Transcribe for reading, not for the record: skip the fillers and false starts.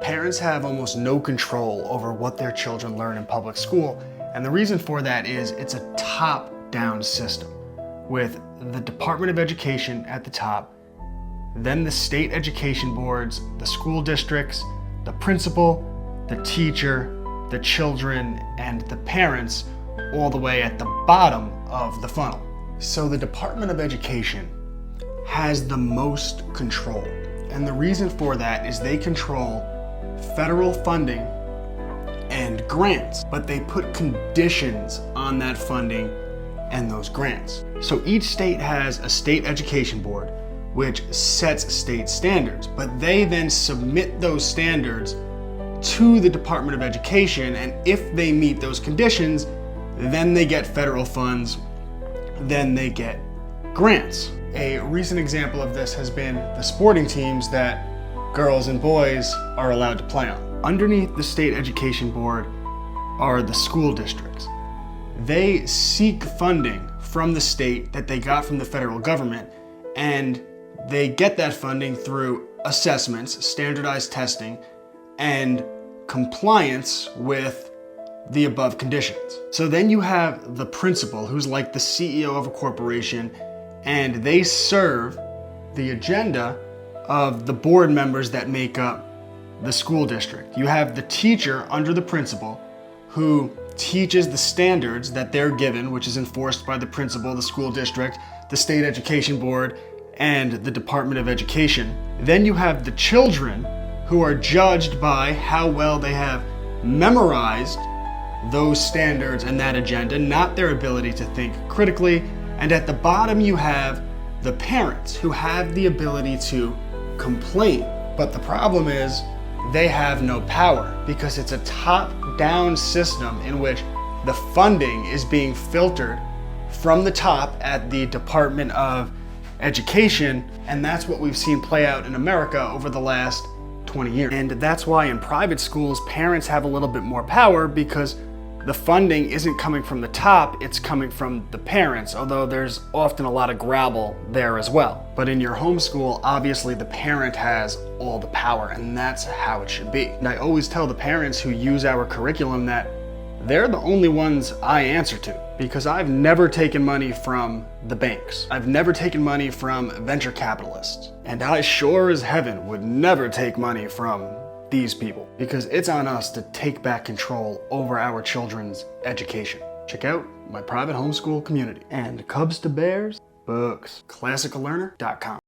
Parents have almost no control over what their children learn in public school, and the reason for that is it's a top-down system, with the Department of Education at the top, then the state education boards, the school districts, the principal, the teacher, the children, and the parents, all the way at the bottom of the funnel. So the Department of Education has the most control, and the reason for that is they control federal funding and grants, but they put conditions on that funding and those grants. So each state has a state education board which sets state standards, but they then submit those standards to the Department of Education, and if they meet those conditions, then they get federal funds, then they get grants. A recent example of this has been the sporting teams that girls and boys are allowed to play on. Underneath the state education board are the school districts. They seek funding from the state that they got from the federal government, and they get that funding through assessments, standardized testing, and compliance with the above conditions. So then you have the principal, who's like the CEO of a corporation, and they serve the agenda of the board members that make up the school district. You have the teacher under the principal who teaches the standards that they're given, which is enforced by the principal, the school district, the state education board, and the Department of Education. Then you have the children who are judged by how well they have memorized those standards and that agenda, not their ability to think critically. And at the bottom you have the parents who have the ability to complain. But the problem is they have no power because it's a top-down system in which the funding is being filtered from the top at the Department of Education, and that's what we've seen play out in America over the last 20 years. And that's why in private schools, parents have a little bit more power because the funding isn't coming from the top, it's coming from the parents, although there's often a lot of gravel there as well. But in your homeschool, obviously the parent has all the power, and that's how it should be. And I always tell the parents who use our curriculum that they're the only ones I answer to, because I've never taken money from the banks. I've never taken money from venture capitalists. And I sure as heaven would never take money from these people, because it's on us to take back control over our children's education. Check out my private homeschool community. And Cubs to Bears, books. ClassicalLearner.com.